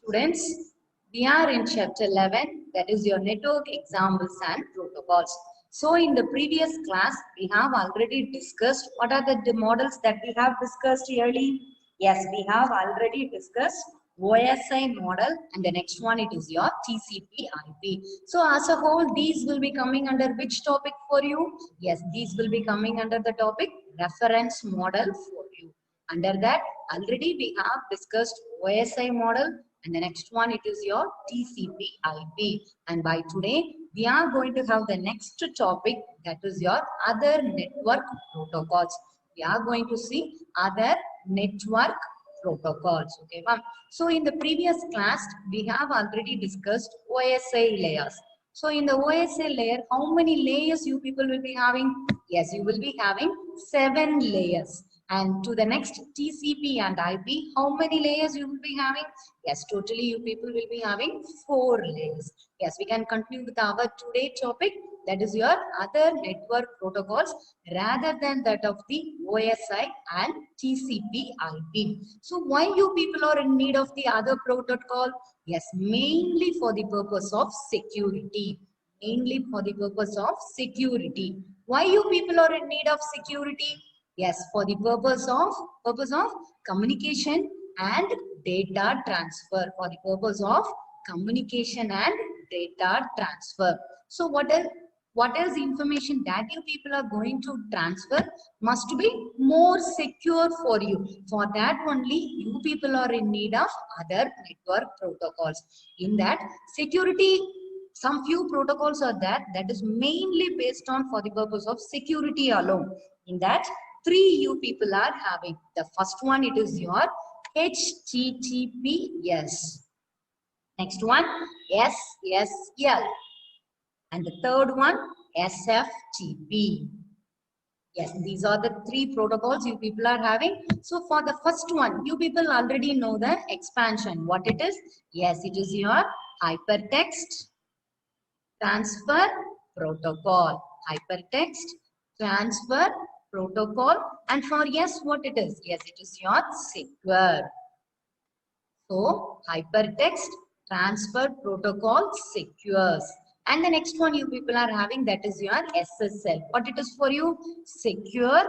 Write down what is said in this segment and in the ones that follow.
Students, we are in chapter 11, that is your network examples and protocols. So in the previous class, we have already discussed what are the models that we have discussed early. Yes, we have already discussed OSI model, and the next one it is your TCP IP. So as a whole, these will be coming under which topic for you? Yes, these will be coming under the topic reference model for you. Under that, already we have discussed OSI model, and the next one it is your TCP IP. And by today, we are going to have the next topic, that is your other network protocols. We are going to see other network protocols. Okay, ma'am. So in the previous class, we have already discussed OSI layers. So in the OSI layer, how many layers you people will be having? Yes, you will be having 7 layers. And to the next TCP and IP, how many layers you will be having? Yes, totally you people will be having 4 layers. Yes, we can continue with our today topic, that is your other network protocols rather than that of the OSI and TCP IP. So why you people are in need of the other protocol? Yes, mainly for the purpose of security. Mainly for the purpose of security. Why you people are in need of security? Yes, for the purpose of communication and data transfer. For the purpose of communication and data transfer. So what is information that you people are going to transfer must be more secure for you. For that only you people are in need of other network protocols. In that security, some few protocols are there that is mainly based on for the purpose of security alone. In that, 3 you people are having. The first one it is your HTTPS. Next one SSL. And the third one SFTP. Yes, these are the 3 protocols you people are having. So for the first one, you people already know the expansion. What it is? Yes, it is your hypertext transfer protocol. Hypertext transfer protocol. And for yes, what it is? Yes, it is your secure. So hypertext transfer protocol secures. And the next one you people are having, that is your SSL. What it is for you? Secure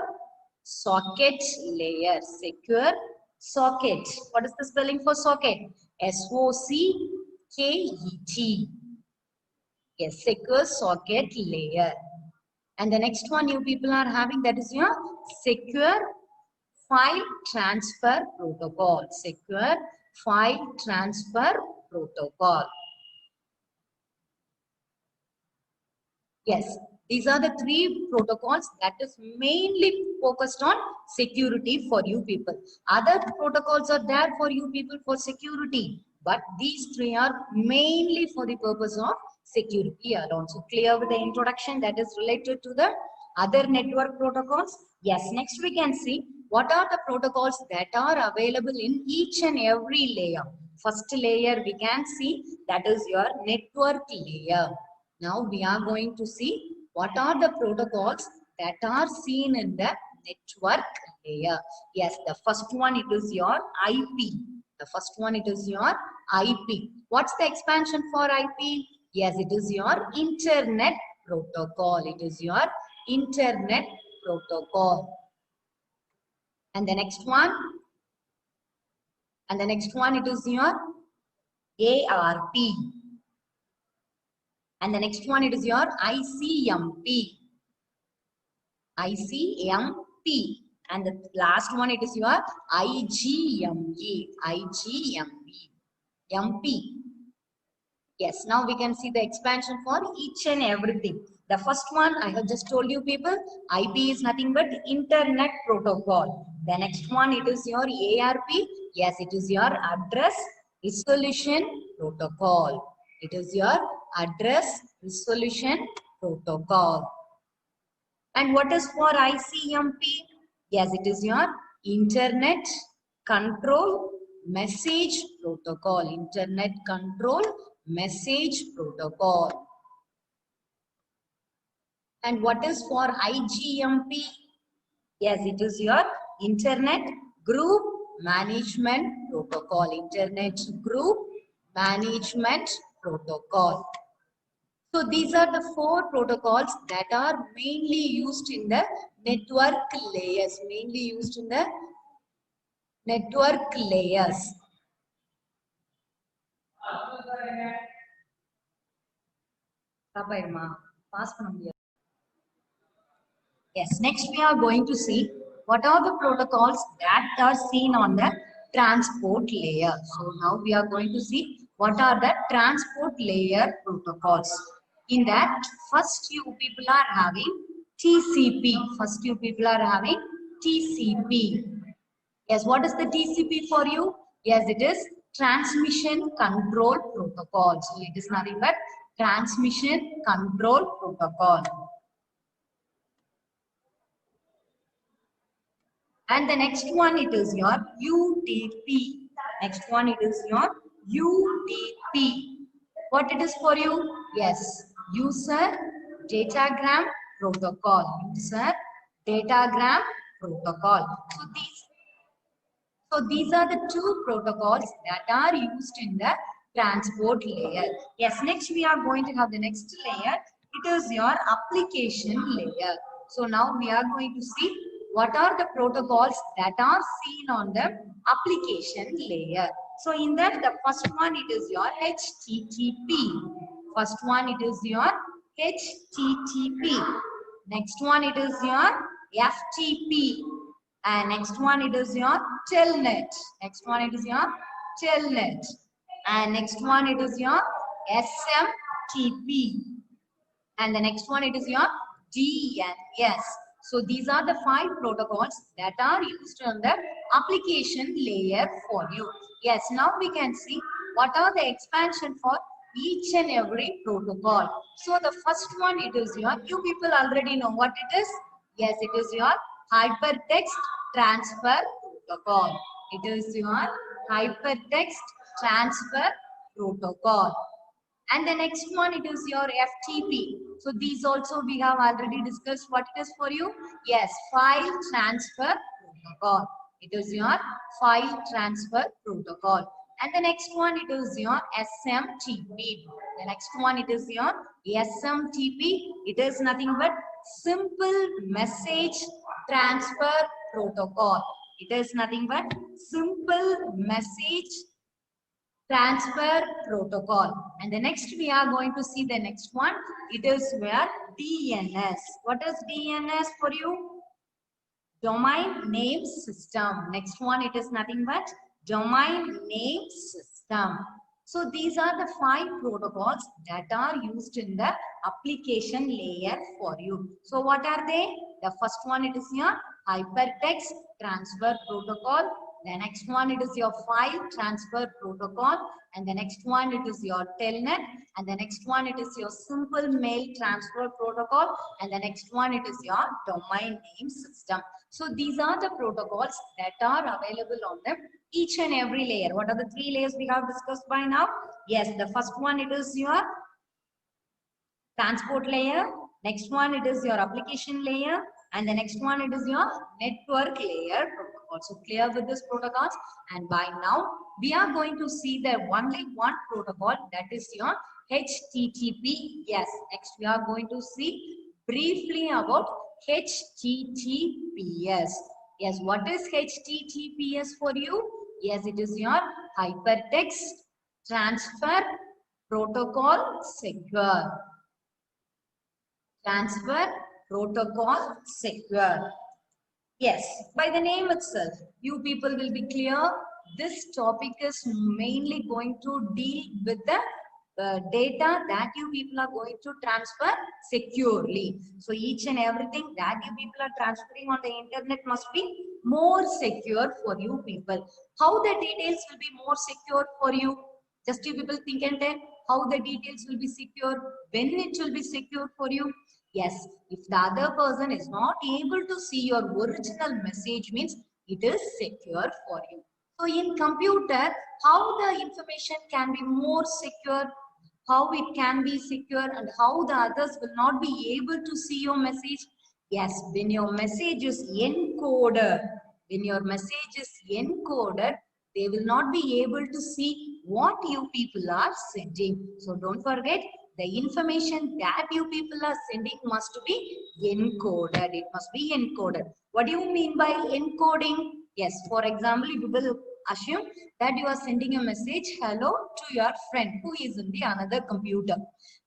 socket layer. Secure socket. What is the spelling for socket? SOCKET. Yes, secure socket layer. And the next one you people are having, that is your secure file transfer protocol. Secure file transfer protocol. Yes, these are the 3 protocols that is mainly focused on security for you people. Other protocols are there for you people for security, but these 3 are mainly for the purpose of security alone. So clear with the introduction that is related to the other network protocols. Yes, next we can see what are the protocols that are available in each and every layer. First layer we can see, that is your network layer. Now we are going to see what are the protocols that are seen in the network layer. Yes, the first one it is your IP. The first one it is your IP. What's the expansion for IP? Yes, it is your internet protocol. It is your internet protocol. And the next one? And the next one it is your ARP. And the next one it is your ICMP. ICMP. And the last one it is your IGME. IGMP. MP. Yes, now we can see the expansion for each and everything. The first one I have just told you people, IP is nothing but internet protocol. The next one it is your ARP. Yes, it is your address resolution protocol. It is your address resolution protocol. And what is for ICMP? Yes, it is your Internet Control Message Protocol. Internet Control Message Protocol. And what is for IGMP? Yes, it is your Internet Group Management Protocol. Internet Group management protocol. So these are the 4 protocols that are mainly used in the network layers, mainly used in the network layers. Yes, next we are going to see what are the protocols that are seen on the transport layer. So now we are going to see what are the transport layer protocols. In that, first you people are having TCP. First you people are having TCP. Yes, what is the TCP for you? Yes, it is transmission control protocol. So it is nothing but transmission control protocol. And the next one, it is your UDP. Next one, it is your UDP. What it is for you? Yes, user datagram protocol. User datagram protocol. So these are the 2 protocols that are used in the transport layer. Yes, next we are going to have the next layer. It is your application layer. So now we are going to see what are the protocols that are seen on the application layer. So in that, the first one, it is your HTTP. First one, it is your HTTP. Next one, it is your FTP. And next one, it is your telnet. Next one, it is your telnet. And next one, it is your SMTP. And the next one, it is your DNS. So these are the 5 protocols that are used on the application layer for you. Yes, now we can see what are the expansion for each and every protocol. So the first one, it is your, you people already know what it is. Yes, it is your hypertext transfer protocol. It is your hypertext transfer protocol. And the next one, it is your FTP. So these also we have already discussed what it is for you. Yes, file transfer protocol. It is your file transfer protocol. And the next one, it is your SMTP. The next one, it is your SMTP. It is nothing but simple message transfer protocol. It is nothing but simple message transfer protocol. And the next we are going to see the next one. It is where DNS. What is DNS for you? Domain name system. Next one, it is nothing but domain name system. So these are the 5 protocols that are used in the application layer for you. So what are they? The first one, it is your hypertext transfer protocol. The next one, it is your file transfer protocol. And the next one, it is your telnet. And the next one, it is your simple mail transfer protocol. And the next one, it is your domain name system. So these are the protocols that are available on them each and every layer. What are the 3 layers we have discussed by now? Yes, the first one, it is your transport layer. Next one, it is your application layer. And the next one, it is your network layer protocol. So clear with this protocols. And by now, we are going to see the only one protocol, that is your HTTP. Yes, next we are going to see briefly about HTTPS. Yes, what is HTTPS for you? Yes, it is your hypertext transfer protocol secure. Transfer protocol secure. Yes, by the name itself, you people will be clear. This topic is mainly going to deal with the data that you people are going to transfer securely. So each and everything that you people are transferring on the internet must be more secure for you people. How the details will be more secure for you? Just you people think and tell how the details will be secure, when it will be secure for you. Yes, if the other person is not able to see your original message, means it is secure for you. So in computer, how the information can be more secure, how it can be secure, and how the others will not be able to see your message. Yes, when your message is encoded, they will not be able to see what you people are sending. So don't forget, the information that you people are sending must be encoded. It must be encoded. What do you mean by encoding? Yes, for example, you will assume that you are sending a message hello to your friend who is in the another computer.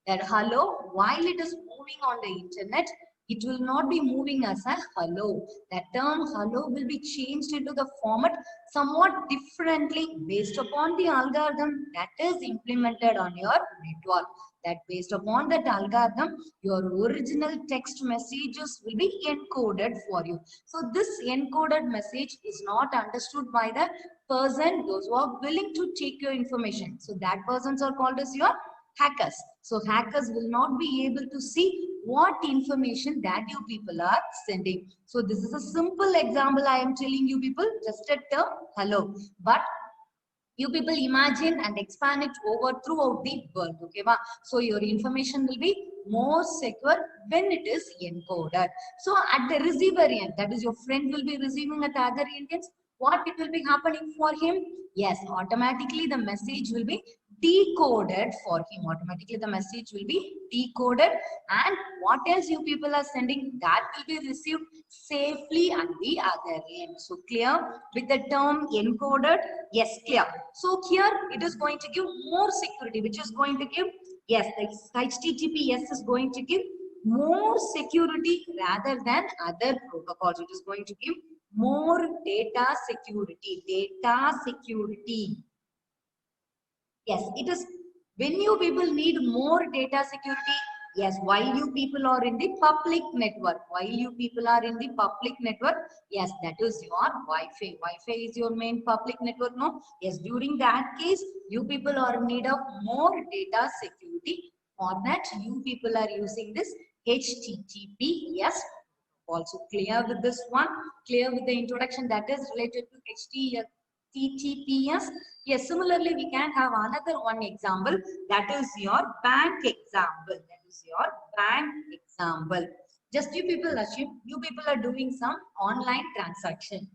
That hello, while it is moving on the internet, it will not be moving as a hello. That term hello will be changed into the format somewhat differently based upon the algorithm that is implemented on your network. That based upon that algorithm, your original text messages will be encoded for you. So this encoded message is not understood by the person, those who are willing to take your information. So that persons are called as your hackers. So hackers will not be able to see what information that you people are sending. So this is a simple example I am telling you people, just a term hello. But you people imagine and expand it over throughout the world. Okay, ma? So your information will be more secure when it is encoded. So at the receiver end, that is your friend will be receiving at the other end, what it will be happening for him? Yes, automatically the message will be decoded for him. Automatically the message will be decoded, and what else you people are sending, that will be received safely at the other end. So clear with the term encoded? Yes, clear. So here it is going to give more security, which is going to give, yes, the HTTPS is going to give more security rather than other protocols. It is going to give more data security. Data security. Yes, it is when you people need more data security. Yes, while you people are in the public network, yes, that is your Wi-Fi. Wi-Fi is your main public network, no? Yes, during that case, you people are in need of more data security. For that, you people are using this HTTPS. Also clear with this one, clear with the introduction that is related to HTTPS. Yes, similarly, we can have another one example, that is your bank example. Just you people assume you people are doing some online transaction.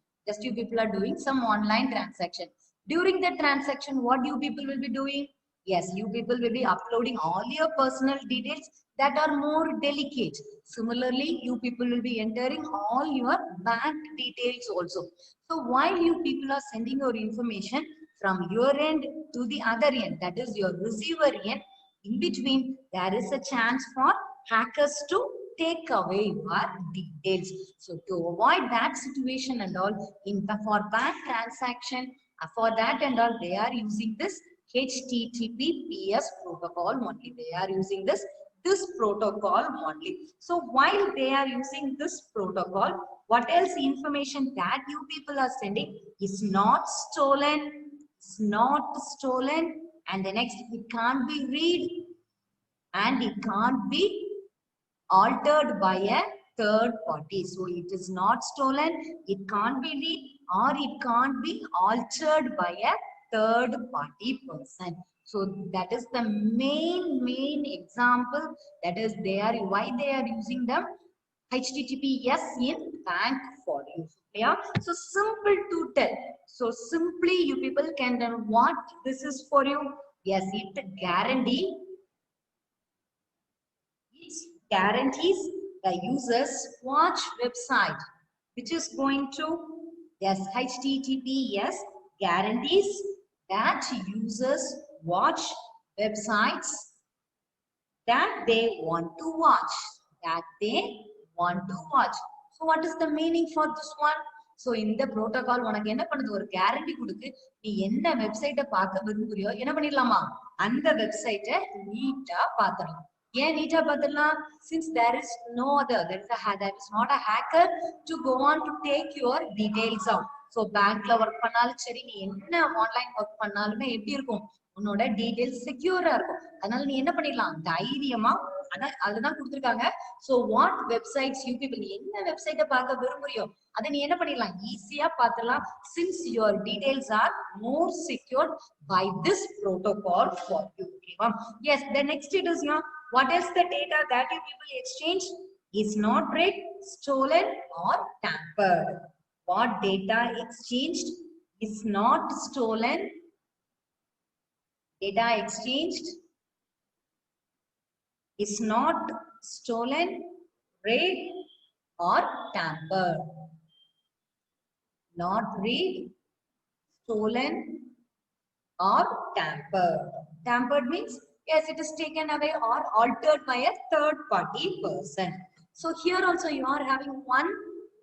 During the transaction, what you people will be doing? Yes, you people will be uploading all your personal details that are more delicate. Similarly, you people will be entering all your bank details also. So while you people are sending your information from your end to the other end, that is your receiver end, in between there is a chance for hackers to take away your details. So to avoid that situation and all, for bank transaction, for that and all, they are using this HTTPS protocol only. This protocol only. So while they are using this protocol, what else information that you people are sending is not stolen, and the next, it can't be read and it can't be altered by a third party. So it is not stolen, it can't be read, or it can't be altered by a third party person. So that is the main example, that is why they are using the HTTPS in bank for you. Yeah, so simple to tell. So simply you people can tell what this is for you. Yes, it guarantees the user's watch website, which is going to, yes, HTTPS guarantees that users watch websites that they want to watch. So what is the meaning for this one? So in the protocol, உனக்கு என்ன பண்ணுது, ஒரு guarantee கொடுக்கு, நீ என்ன வெப்சைட்டை பார்க்க விரும்புறியோ என்ன பண்ணிடலாமா, அந்த வெப்சைட்டை நீட்டா பார்த்துடலாம். ஏன் நீட்டா பார்த்துடலாம்? Since there is not a hacker to go on to take your details out. So bankல ஒர்க் பண்ணாலும் சரி, நீ என்ன ஆன்லைன் ஒர்க் பண்ணாலுமே எப்படி இருக்கும், உன்னோட டீடைல்ஸ் செக்யூரா இருக்கும். அதனால நீ என்ன பண்ணிடலாம், தைரியமா, அதுதான் கொடுத்துருக்காங்க. So what websites you people, என்ன வெப்சைட்டை பார்க்க விரும்புறியோ அதை நீ என்ன பண்ணிடலாம், ஈஸியா பார்த்துடலாம். Since your details are more secured by this protocol for you. Okay, yes, the next it is your, what is the data that you people exchange is not read, stolen or tampered. What data exchanged is not stolen, Data exchanged is not stolen, read, or tampered. Not read, stolen, or tampered. Tampered means yes, it is taken away or altered by a third party person. So here also you are having one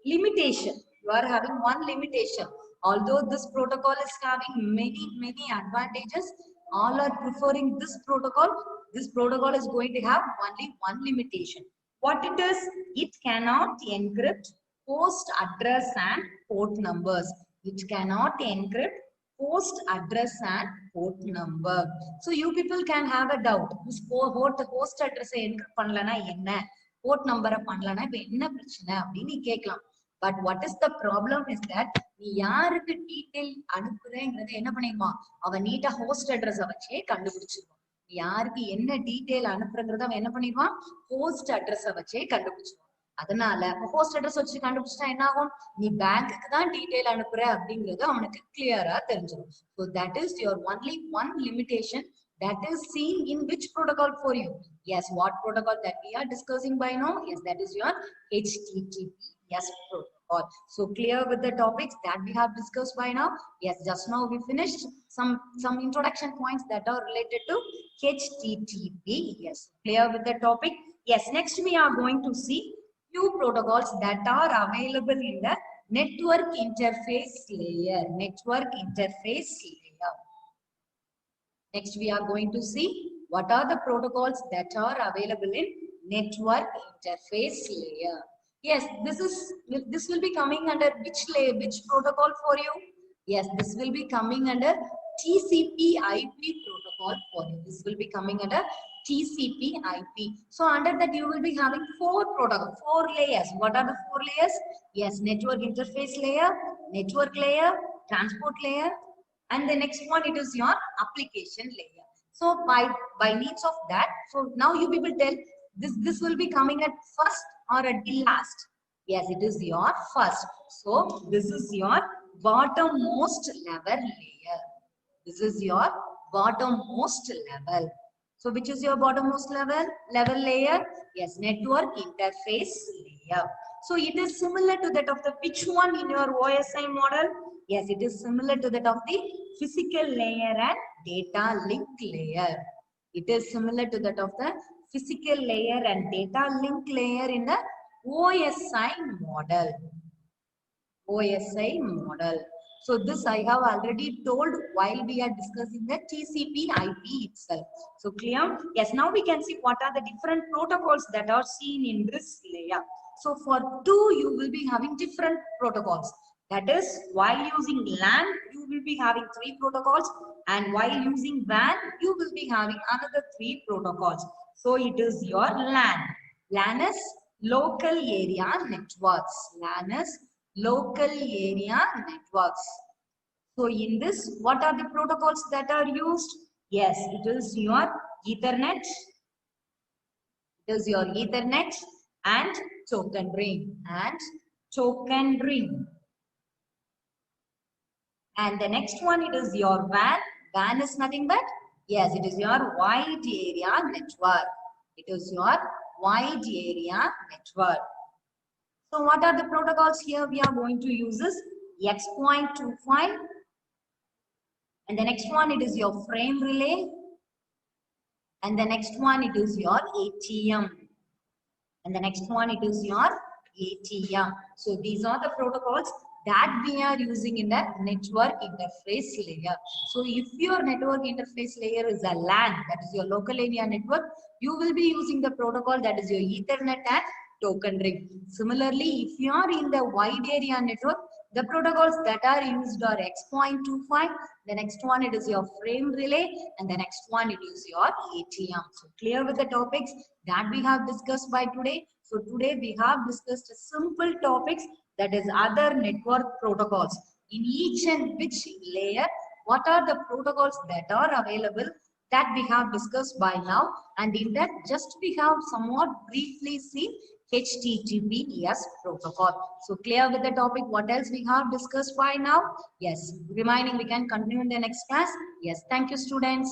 limitation. You are having one limitation. Although this protocol is having many advantages, all are preferring this protocol. This protocol is going to have only one limitation. What it is? It cannot encrypt host address and port numbers. It cannot encrypt host address and port number. So you people can have a doubt. This host address encrypt பண்ணலனா என்ன, port number பண்ணலனா இப்ப என்ன பிரச்சனை அப்படின்னு நீ கேட்கலாம். But what is the problem is that நீ யாருக்கு டீடைல் அனுப்புறேங்கிறத என்ன பண்ணிடுவான், அவன் நீட்டா ஹோஸ்ட் அட்ரஸ் வச்சே கண்டுபிடிச்சிருவான். யாருக்கு என்ன டீடைல் அனுப்புறங்கிறத அவன் என்ன பண்ணிடுவான், ஹோஸ்ட் அட்ரஸ் வச்சே கண்டுபிடிச்சிருவான். அதனால ஹோஸ்ட் அட்ரஸ் வச்சு கண்டுபிடிச்சா என்ன ஆகும், நீ பேங்க்குக்கு தான் டீடைல் அனுப்புற அப்படிங்கிறது அவனுக்கு கிளியரா தெரிஞ்சிடும். So that is your only one limitation that is seen in which protocol for you. Yes, what protocol that we are discussing by now? Yes, that is your HTTPS protocol. So clear with the topics that we have discussed by now? Yes, just now we finished some introduction points that are related to HTTP. Yes, clear with the topic? Yes, next we are going to see few protocols that are available in the network interface layer. Network interface layer. Next, we are going to see what are the protocols that are available in network interface layer. Yes, this will be coming under which layer, which protocol for you? Yes, this will be coming under TCP/IP protocol for you. This will be coming under TCP/IP. So under that you will be having four layers. What are the four layers? Yes, network interface layer, network layer, transport layer, and the next one it is your application layer. So by means of that, so now you people tell this will be coming at first or at the last. Yes, it is your first. So this is your bottommost level layer. This is your bottommost level. So which is your bottommost level layer? Yes, network interface layer. So it is similar to that of the which one in your OSI model? Yes, it is similar to that of the physical layer and data link layer. It is similar to that of the physical layer and data link layer in the OSI model. OSI model. So this I have already told while we are discussing the TCP/IP itself. So clear? Yes, now we can see what are the different protocols that are seen in this layer. So for two, you will be having different protocols. That is, while using LAN, you will be having 3 protocols, and while using WAN, you will be having another 3 protocols. So it is your LAN. LAN is local area networks. LAN is local area networks. So in this, what are the protocols that are used? Yes, it is your Ethernet. It is your Ethernet and token ring. And the next one, it is your WAN. WAN is nothing but, yes, it is your wide area network. It is your wide area network. So what are the protocols here? We are going to use this X.25. And the next one, it is your frame relay. And the next one, it is your ATM. And the next one, it is your ATM. So these are the protocols that we are using in the network interface layer. So if your network interface layer is a LAN, that is your local area network, you will be using the protocol that is your Ethernet and token ring. Similarly, if you are in the wide area network, the protocols that are used are X.25. The next one, it is your frame relay, and the next one, it is your ATM. So clear with the topics that we have discussed by today. So today we have discussed simple topics, that is other network protocols. In each and which layer, what are the protocols that are available that we have discussed by now, and in that just we have somewhat briefly seen HTTPS protocol. So clear with the topic, what else we have discussed by now? Yes, remaining we can continue in the next class. Yes, thank you students.